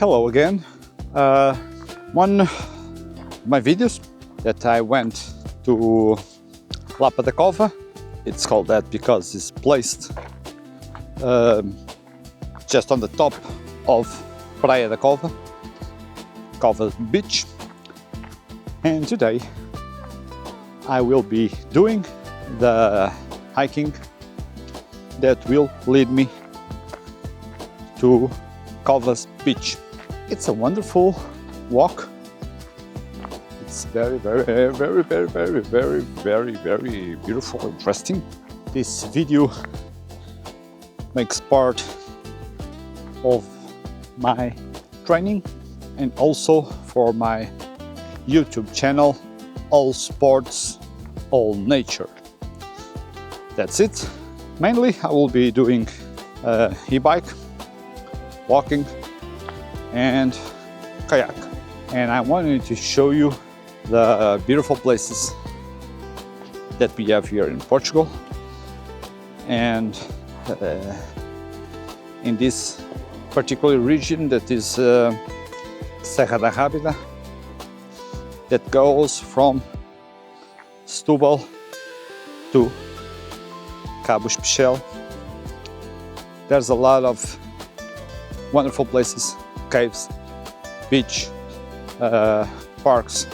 Hello again. One of my videos that I went to Cova. It's called that because it's placed just on the top of Praia da Cova, Cova beach. And today I will be doing the hiking that will lead me to Cova's beach. It's a wonderful walk. It's very beautiful, interesting. This video makes part of my training and also for my YouTube channel, All Sports, All Nature. That's it. Mainly I will be doing e-bike, walking and kayak. And I wanted to show you the beautiful places that we have here in Portugal and in this particular region that is Serra da Rábida, that goes from Setúbal to Cabo Especial. There's a lot of wonderful places, caves, beach, parks,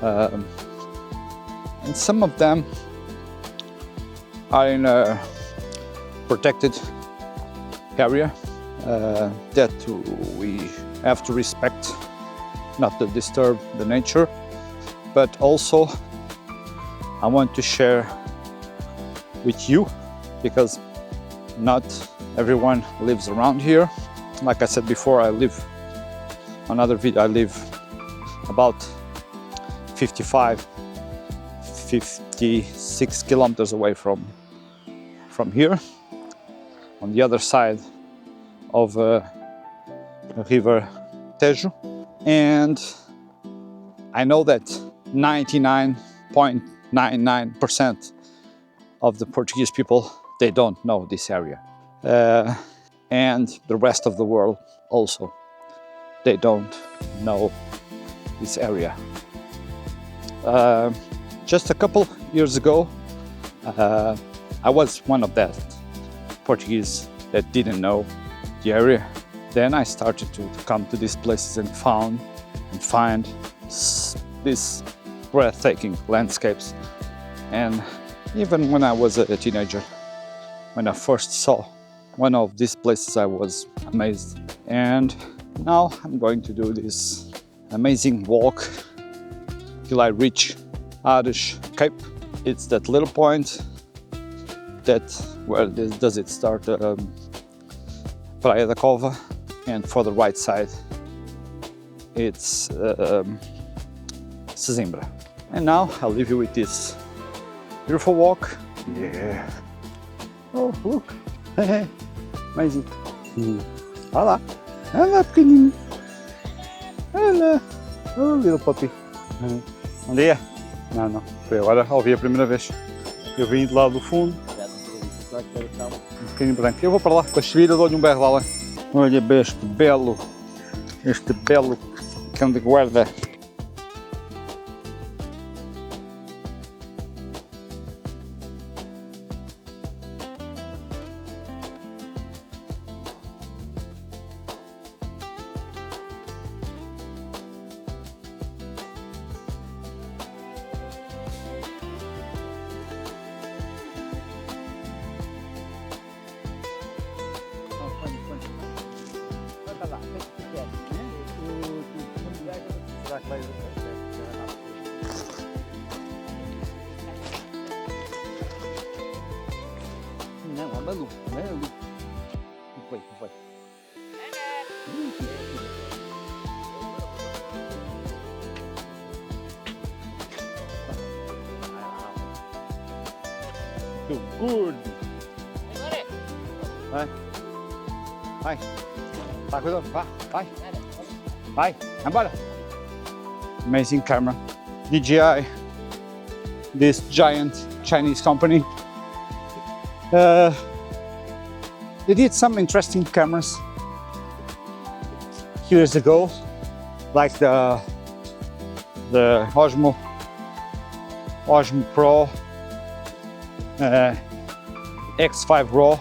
and some of them are in a protected area that we have to respect, not to disturb the nature. But also I want to share with you because not everyone lives around here. Like I said before, I live about 56 kilometers away from here, on the other side of River Tejo. And I know that 99.99% of the Portuguese people, they don't know this area. And the rest of the world also, they don't know this area. Just a couple years ago, I was one of that Portuguese that didn't know the area. Then I started to come to these places and find these breathtaking landscapes. And even when I was a teenager, when I first saw one of these places, I was amazed. And now I'm going to do this amazing walk till I reach Ares Cape. It's that little point that where does it start, Praia da Cova, and for the right side it's Sesimbra. And now I'll leave you with this beautiful walk. Yeah. Oh, look. Amazing. Olha lá. Olha lá, pequenininho. Olha lá. Oh, little puppy. Bom dia. Não. Foi agora, ouvi a primeira vez. Eu vim de lá do fundo. Um bocadinho branco. Eu vou para lá com a chevira, dou-lhe um berro lá. Olha bem este belo cão de guarda. Não, é maluco. Não foi. Too good. Vai. Tá cuidando, vai, embora. Amazing camera. DJI, this giant Chinese company. They did some interesting cameras. years ago, like the Osmo Pro X5 Raw.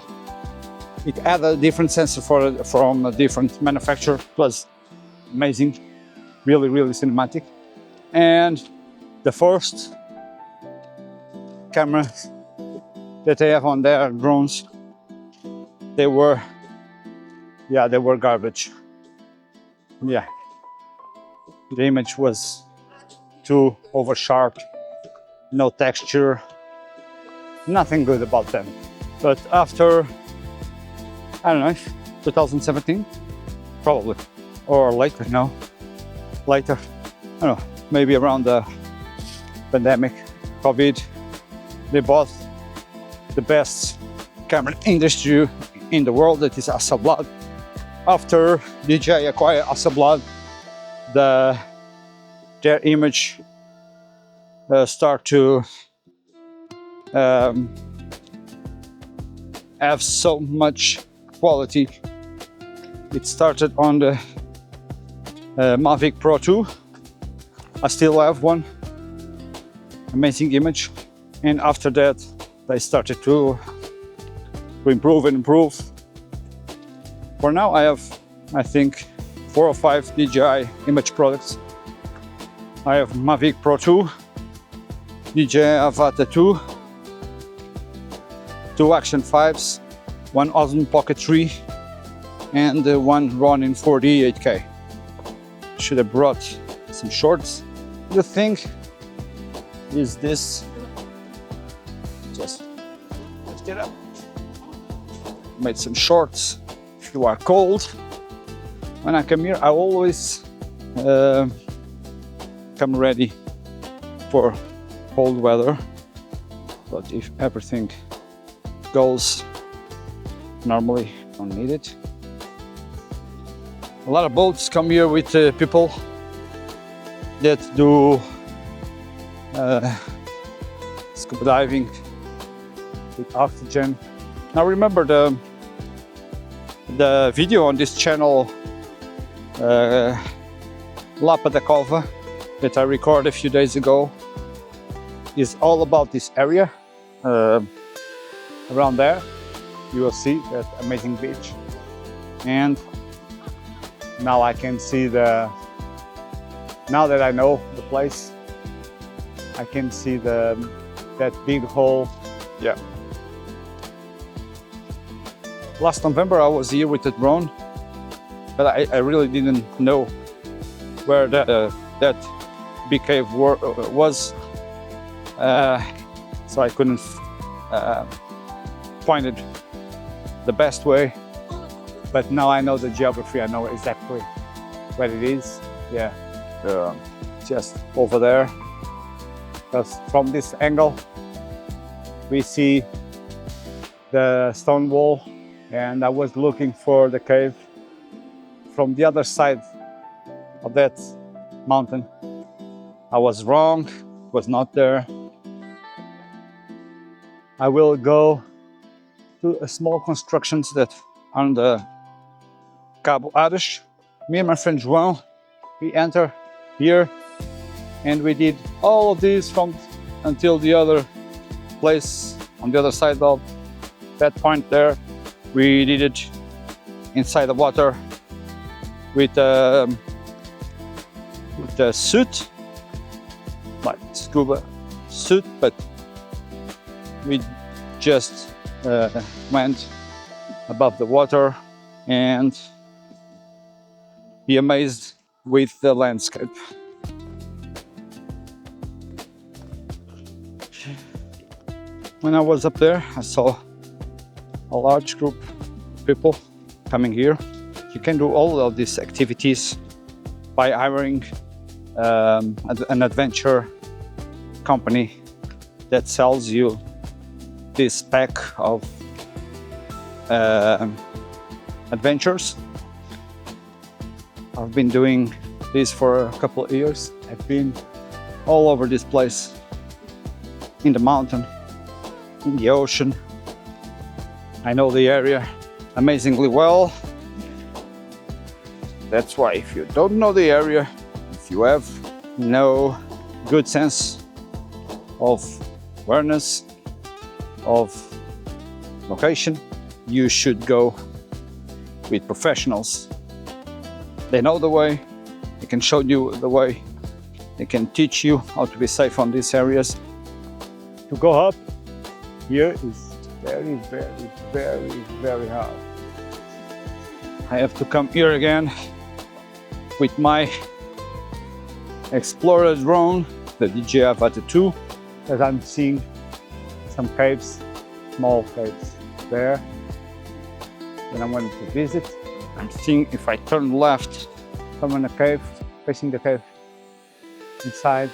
It had a different sensor from a different manufacturer. It was amazing, really cinematic. And the first camera that I have on their drones, they were garbage. Yeah, the image was too over sharp, no texture, nothing good about them. But after, I don't know, 2017, probably, or later, no, later, I don't know, maybe around the pandemic, COVID, they bought the best camera industry in the world, that is Hasselblad. After DJI acquired Hasselblad, their image start to have so much quality. It started on the Mavic Pro 2. I still have one, amazing image, and after that they started to improve. For now I have, I think, 4 or 5 DJI image products. I have Mavic Pro 2, DJI Avata 2, 2 Action 5s, 1 Ozzy Pocket 3, and 1 Ronin 4D 8K. Should have brought some shorts. The thing is this, just lift it up. Made some shorts. If you are cold, when I come here, I always come ready for cold weather. But if everything goes normally, don't need it. A lot of boats come here with people that do scuba diving with oxygen. Now remember the video on this channel, Lapa da Cova, that I recorded a few days ago, is all about this area. Around there you will see that amazing beach, and now I can see now that I know the place, I can see that big hole. Yeah. Last November I was here with the drone, but I really didn't know where that big cave was, so I couldn't find it the best way. But now I know the geography, I know exactly where it is. Yeah, just over there. Because from this angle we see the stone wall, and I was looking for the cave from the other side of that mountain. I was wrong, it was not there. I will go to a small constructions that on the Cabo Ares. Me and my friend João, we enter here, and we did all of this from until the other place on the other side of that point there. We did it inside the water with a suit, like scuba suit, but we just went above the water and be amazed with the landscape. When I was up there, I saw a large group of people coming here. You can do all of these activities by hiring an adventure company that sells you this pack of adventures. I've been doing this for a couple of years. I've been all over this place, in the mountain, in the ocean. I know the area amazingly well. That's why if you don't know the area, if you have no good sense of awareness of location, you should go with professionals. They know the way, they can show you the way, they can teach you how to be safe on these areas. To go up here is very, very, very, very hard. I have to come here again with my Explorer drone, the DJI Avata 2, as I'm seeing some caves, small caves there. And I'm going to visit. I'm seeing if I turn left, come in a cave, facing the cave inside,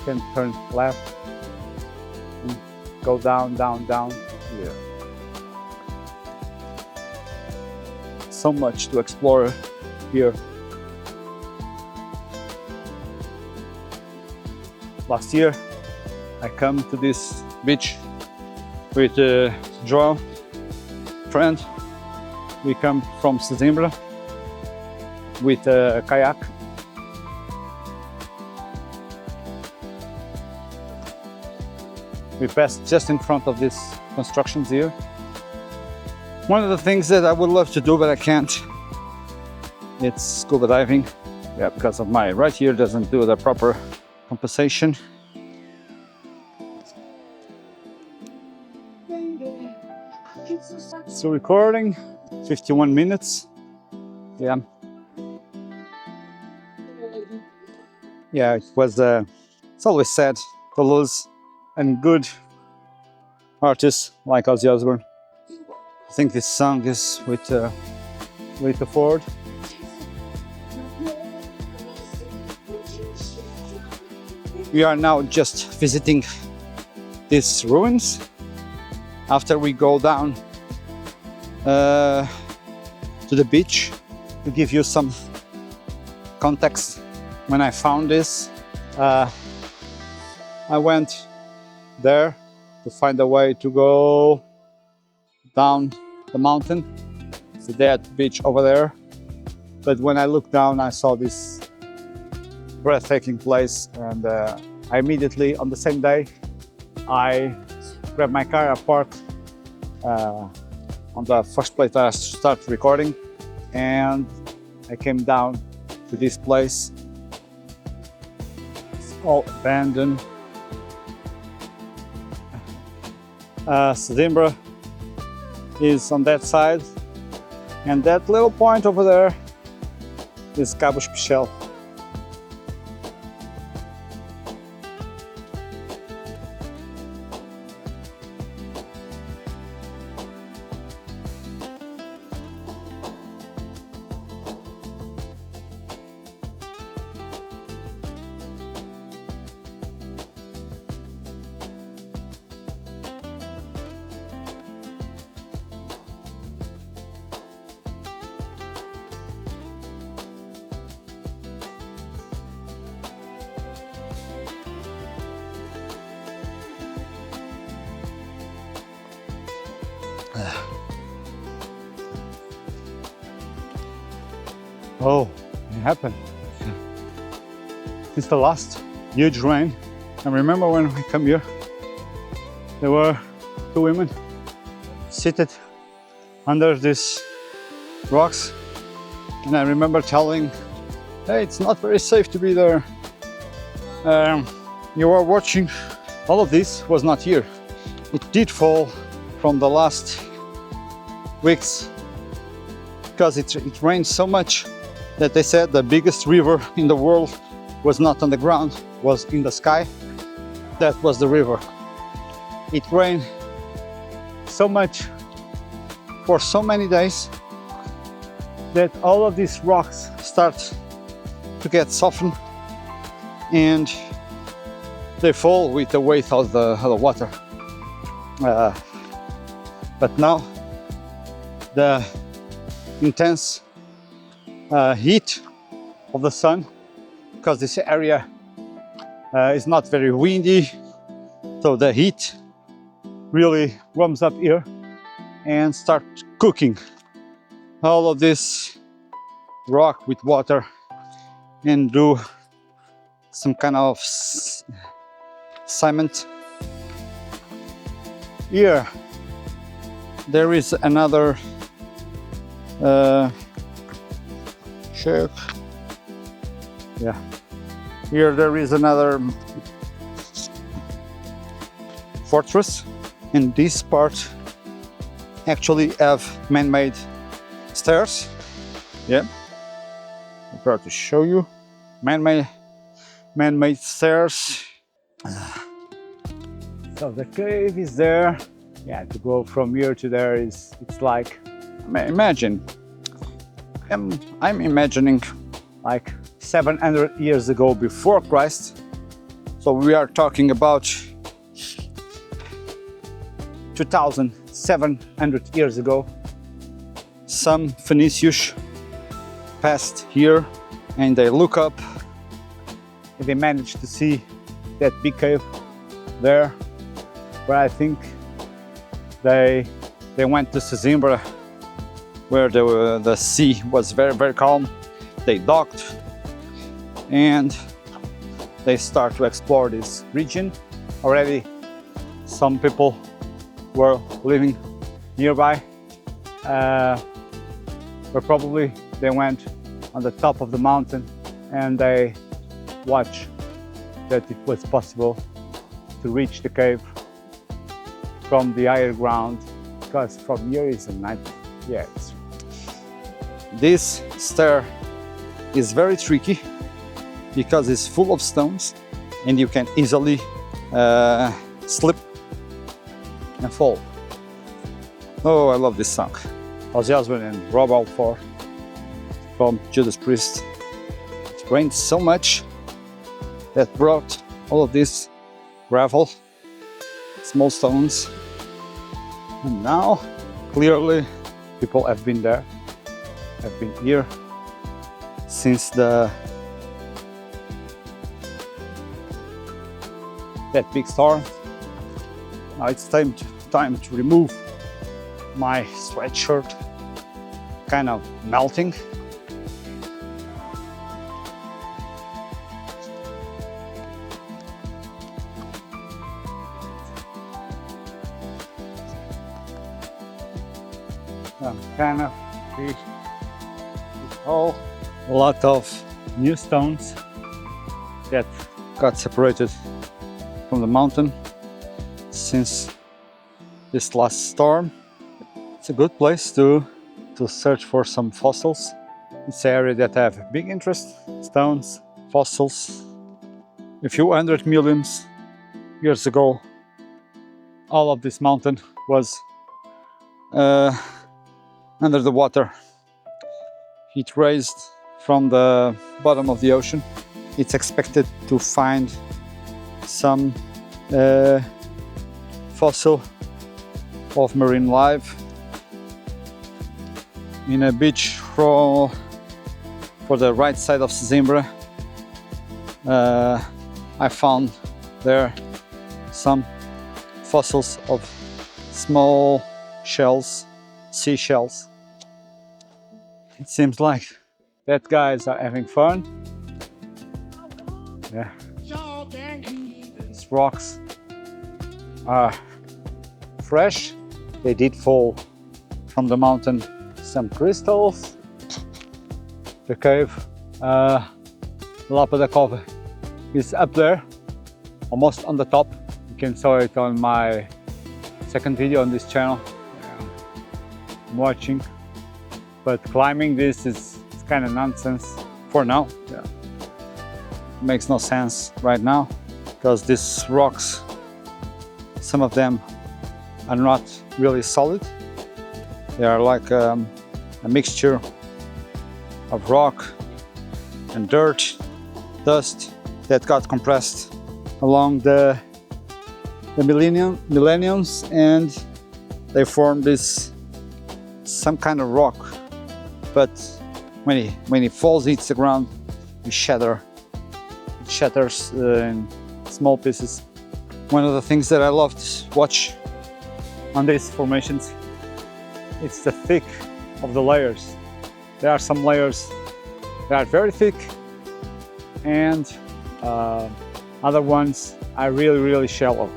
then turn left and go down, down, down here. So much to explore here. Last year I come to this beach with a drone friend. We come from Sesimbra with a kayak. We passed just in front of these constructions here. One of the things that I would love to do but I can't, it's scuba diving. Yeah, because of my right ear doesn't do the proper compensation. So recording 51 minutes. Yeah, it was it's always sad to lose a good artist like Ozzy Osbourne. I think this song is with Lita Ford. We are now just visiting these ruins. After we go down to the beach, to give you some context, when I found this, I went there to find a way to go down the mountain. It's that beach over there. But when I looked down, I saw this breathtaking place, and I immediately, on the same day, I grabbed my car, I parked on the first place that I started recording, and I came down to this place. It's all abandoned. Sesimbra is on that side, and that little point over there is Cabo Espichel. Oh, it happened. It's the last huge rain. I remember when we come here, there were two women seated under these rocks, and I remember telling, hey, it's not very safe to be there. You are watching, all of this was not here. It did fall from the last weeks because it rained so much that they said the biggest river in the world was not on the ground, was in the sky. That was the river. It rained so much for so many days that all of these rocks start to get softened and they fall with the weight of the water. But now the intense heat of the sun, because this area is not very windy, so the heat really warms up here and starts cooking all of these rock with water and do some kind of cement. Here there is another check. Yeah, here there is another fortress, and this part actually have man-made stairs. Yeah, I'll try to show you man-made stairs. So the cave is there. Yeah, to go from here to there it's like, imagine, I'm imagining like 700 years ago before Christ. So we are talking about 2,700 years ago. Some Phoenicians passed here and they look up and they managed to see that big cave there, where I think they went to Sesimbra, where the sea was very, very calm. They docked and they start to explore this region. Already some people were living nearby, but probably they went on the top of the mountain and they watched that it was possible to reach the cave from the higher ground, because from here is a night. Yeah, this stair is very tricky because it's full of stones and you can easily slip and fall. Oh, I love this song. Ozzy Osbourne and Rob Alford from Judas Priest. It rained so much that brought all of this gravel, small stones, and now clearly people have been there, have been here since that big storm. Now it's time to remove my sweatshirt, kind of melting. Kind of a lot of new stones that got separated from the mountain since this last storm. It's a good place to search for some fossils. It's an area that have big interest, stones, fossils. A few hundred million years ago, all of this mountain was under the water. It raised from the bottom of the ocean. It's expected to find some fossil of marine life in a beach for the right side of Sesimbra. I found there some fossils of small shells, seashells. It seems like that guys are having fun. Yeah. These rocks are fresh. They did fall from the mountain some crystals. The cave, Cova, is up there, almost on the top. You can saw it on my second video on this channel. I'm watching, but climbing this is kind of nonsense for now. Yeah. Makes no sense right now because these rocks, some of them are not really solid. They are like a mixture of rock and dirt, dust that got compressed along the millenniums, and they formed this some kind of rock. But when it falls, hits the ground, it shatters in small pieces. One of the things that I love to watch on these formations, it's the thick of the layers. There are some layers They are very thick, and other ones are really shallow.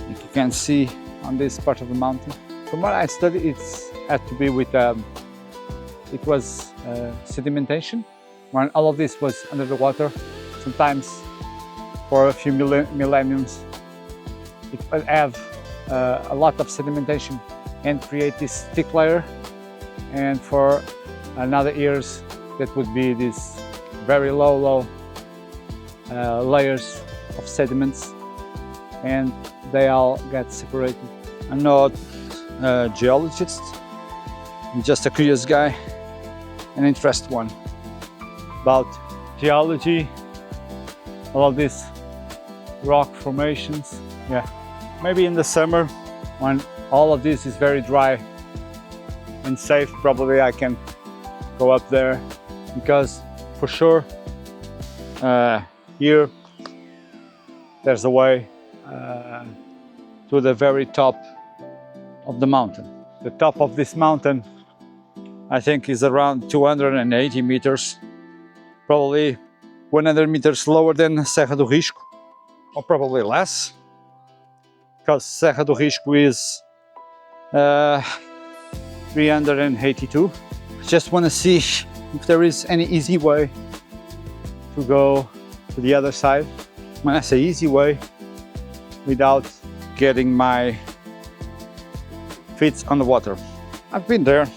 Like you can see on this part of the mountain. From what I studied, it's had to be with it was sedimentation. When all of this was under the water, sometimes for a few millenniums, it would have a lot of sedimentation and create this thick layer, and for another years that would be these very low layers of sediments, and they all get separated. I'm not a geologist, I'm just a curious guy, an interested one about geology, all of these rock formations. Yeah, maybe in the summer when all of this is very dry and safe, probably I can go up there, because for sure here there's a way to the very top of the mountain. The top of this mountain, I think, is around 280 meters, probably 100 meters lower than Serra do Risco, or probably less, because Serra do Risco is 382. Just want to see if there is any easy way to go to the other side. When I say easy way, without getting my feet on the water. I've been there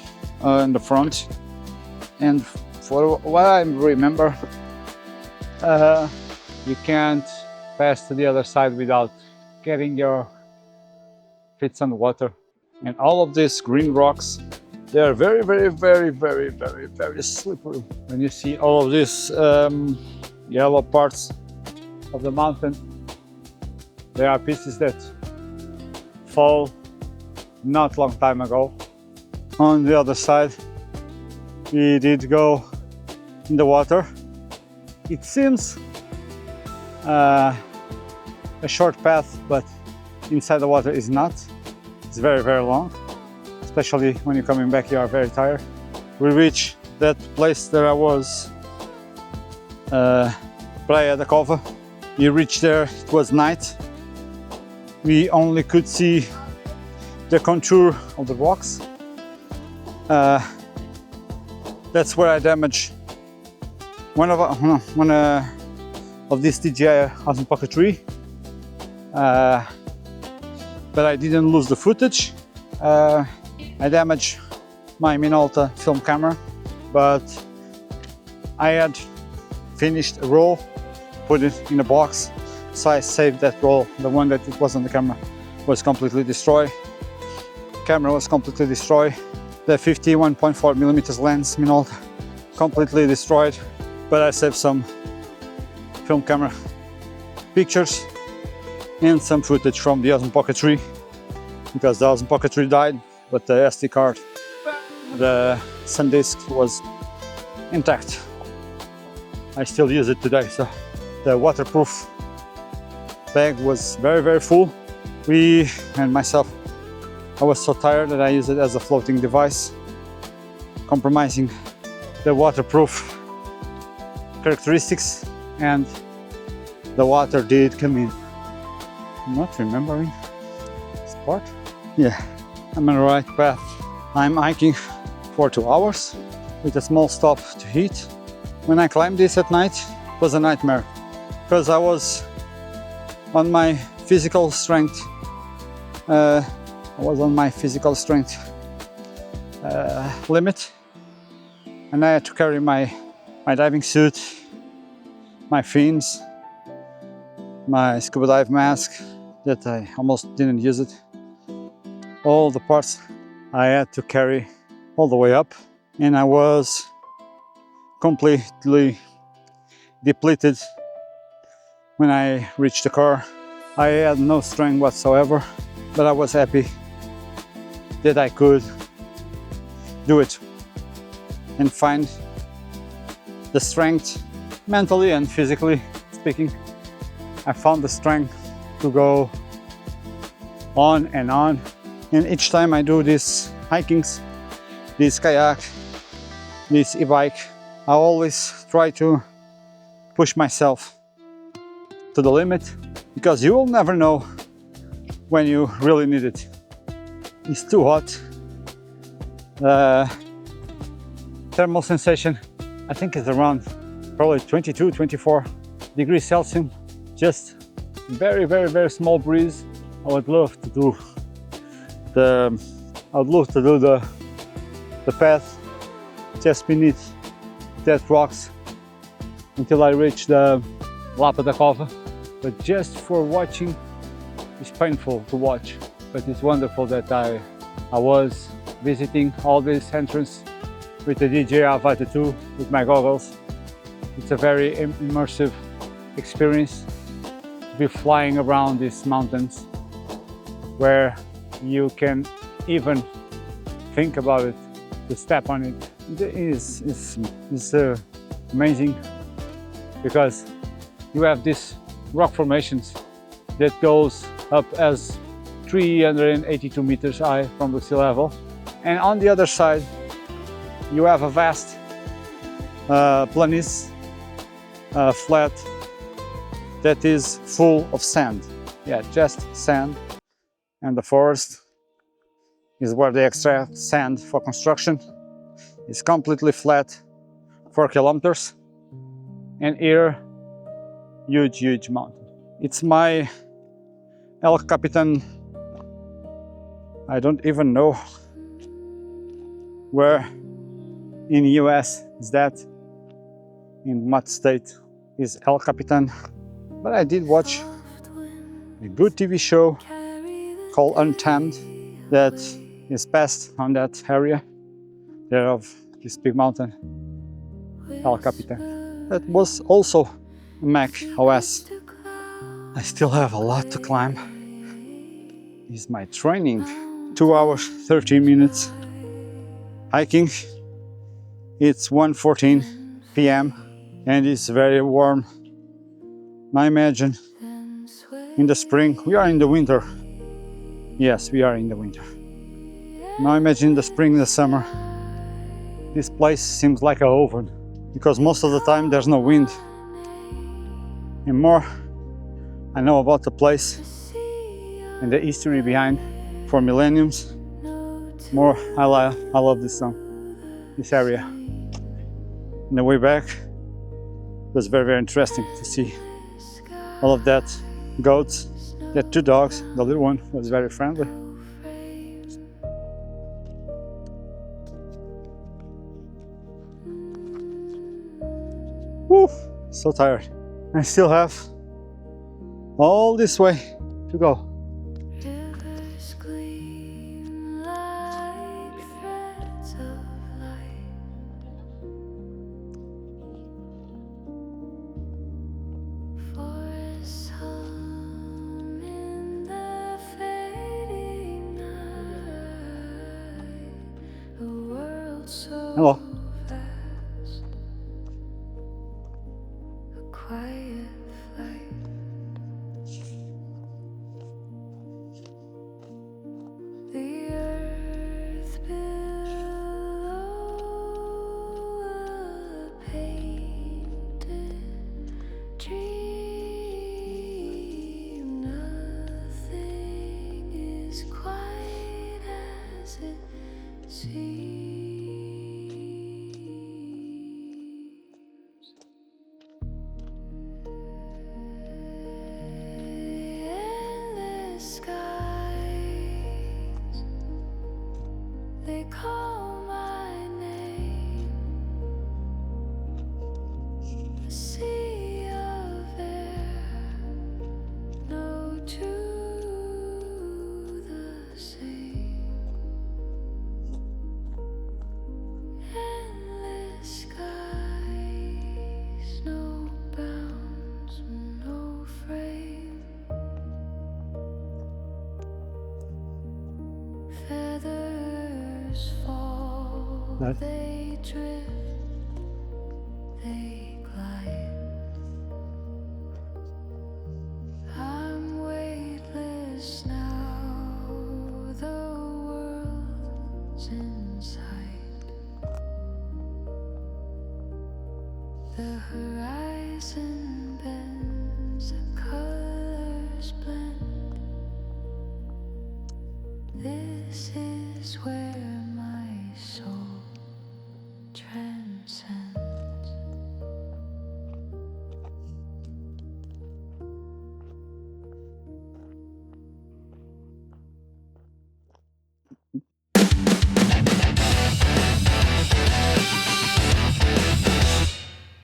in the front, and for what I remember, you can't pass to the other side without getting your feet on the water. And all of these green rocks, they are very slippery. When you see all of these yellow parts of the mountain, there are pieces that fall not long time ago. On the other side, we did go in the water. It seems a short path, but inside the water is not. It's very long, especially when you're coming back, you are very tired. We reached that place that I was, Praia da Cova. We reached there, it was night. We only could see the contour of the rocks. That's where I damaged one of this DJI Ozzy Pocket 3, but I didn't lose the footage. I damaged my Minolta film camera, but I had finished a roll, put it in a box, so I saved that roll. The one that it was on the camera was completely destroyed. Camera was completely destroyed. The 51.4mm lens Minolta completely destroyed, but I saved some film camera pictures and some footage from the Ozzy Pocket 3, because the Ozzy Pocket 3 died, but the SD card, the SanDisk, was intact. I still use it today. So the waterproof bag was very full. We and myself, I was so tired that I used it as a floating device, compromising the waterproof characteristics, and the water did come in. I'm not remembering this part. Yeah, I'm on the right path. I'm hiking for 2 hours with a small stop to eat. When I climbed this at night, it was a nightmare, because I was on my physical strength. Limit, and I had to carry my diving suit, my fins, my scuba dive mask that I almost didn't use it. All the parts I had to carry all the way up, and I was completely depleted when I reached the car. I had no strength whatsoever, but I was happy that I could do it and find the strength, mentally and physically speaking. I found the strength to go on, and each time I do these hikings, this kayak, this e-bike, I always try to push myself to the limit, because you will never know when you really need it. It's too hot. Thermal sensation, I think, is around probably 22, 24 degrees Celsius. Just very, very, very small breeze. I would love to do the path just beneath that rocks until I reach the Lapa da Cova. But just for watching, it's painful to watch. But it's wonderful that I was visiting all these entrance with the DJI Avata 2 with my goggles. It's a very immersive experience to be flying around these mountains, where you can even think about it, to step on it. It's amazing, because you have these rock formations that goes up as 382 meters high from the sea level, and on the other side you have a vast plains, flat, that is full of sand. Yeah, just sand. And the forest is where they extract sand for construction. It's completely flat, 4 kilometers, and here, huge mountain. It's my El Capitan. I don't even know where in the US is that, in what state is El Capitan, but I did watch a good TV show called Untamed that is based on that area there of this big mountain, El Capitan. That was also a Mac OS. I still have a lot to climb. This is my training. 2 hours, 13 minutes hiking. It's 1:14 p.m. and it's very warm. Now imagine in the spring, we are in the winter. Yes, we are in the winter. Now imagine the spring, the summer. This place seems like an oven, because most of the time there's no wind. And more I know about the place and the history behind for millenniums, more I love this song, this area. On the way back, it was very, very interesting to see all of that goats, that 2 dogs. The little one was very friendly. Woo, so tired. I still have all this way to go. Hello. They drift, they glide. I'm weightless now, the world's in sight. The horizon bends, the colors blend. This is where my soul transcends.